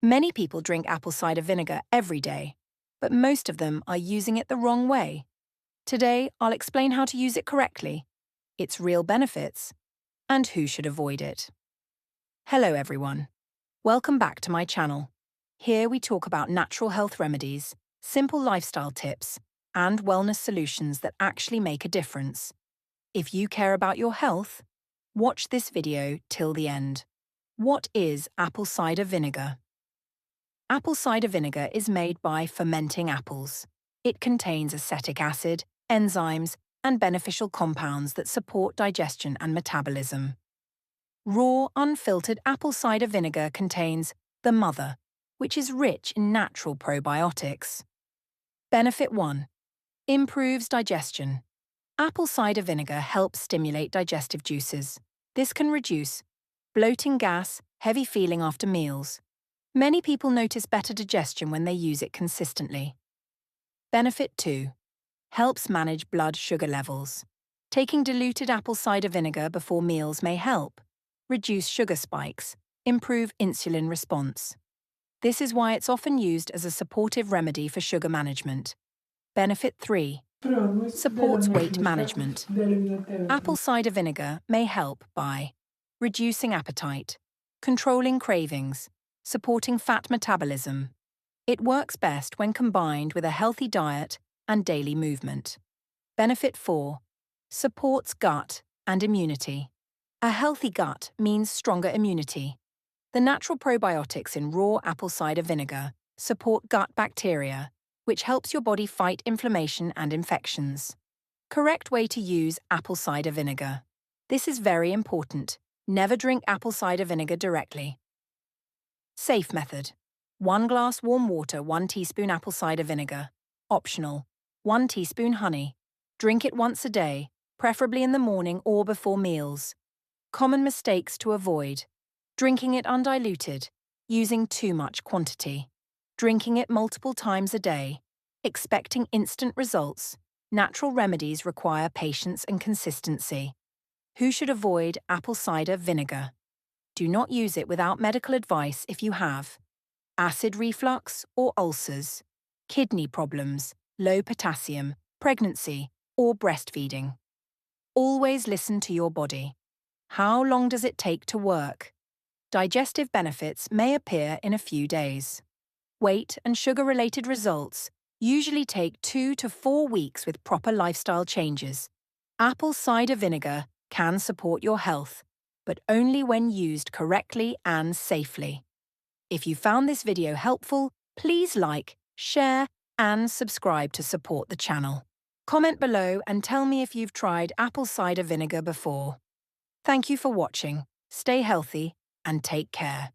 Many people drink apple cider vinegar every day, but most of them are using it the wrong way. Today, I'll explain how to use it correctly, its real benefits, and who should avoid it. Hello everyone. Welcome back to my channel. Here we talk about natural health remedies, simple lifestyle tips, and wellness solutions that actually make a difference. If you care about your health, watch this video till the end. What is apple cider vinegar? Apple cider vinegar is made by fermenting apples. It contains acetic acid, enzymes, and beneficial compounds that support digestion and metabolism. Raw, unfiltered apple cider vinegar contains the mother, which is rich in natural probiotics. Benefit 1. Improves digestion. Apple cider vinegar helps stimulate digestive juices. This can reduce bloating, gas, heavy feeling after meals. Many people notice better digestion when they use it consistently. Benefit 2. Helps manage blood sugar levels. Taking diluted apple cider vinegar before meals may help reduce sugar spikes, improve insulin response. This is why it's often used as a supportive remedy for sugar management. Benefit 3. Supports weight management. Apple cider vinegar may help by reducing appetite, controlling cravings, supporting fat metabolism. It works best when combined with a healthy diet and daily movement. Benefit 4. Supports gut and immunity. A healthy gut means stronger immunity. The natural probiotics in raw apple cider vinegar support gut bacteria, which helps your body fight inflammation and infections. Correct way to use apple cider vinegar. This is very important. Never drink apple cider vinegar directly. Safe method. 1 glass warm water, 1 teaspoon apple cider vinegar. Optional. 1 teaspoon honey. Drink it once a day, preferably in the morning or before meals. Common mistakes to avoid. Drinking it undiluted, using too much quantity. Drinking it multiple times a day, expecting instant results. Natural remedies require patience and consistency. Who should avoid apple cider vinegar? Do not use it without medical advice if you have acid reflux or ulcers, kidney problems, low potassium, pregnancy, or breastfeeding. Always listen to your body. How long does it take to work? Digestive benefits may appear in a few days. Weight and sugar-related results usually take 2 to 4 weeks with proper lifestyle changes. Apple cider vinegar can support your health, but only when used correctly and safely. If you found this video helpful, please like, share, and subscribe to support the channel. Comment below and tell me if you've tried apple cider vinegar before. Thank you for watching. Stay healthy and take care.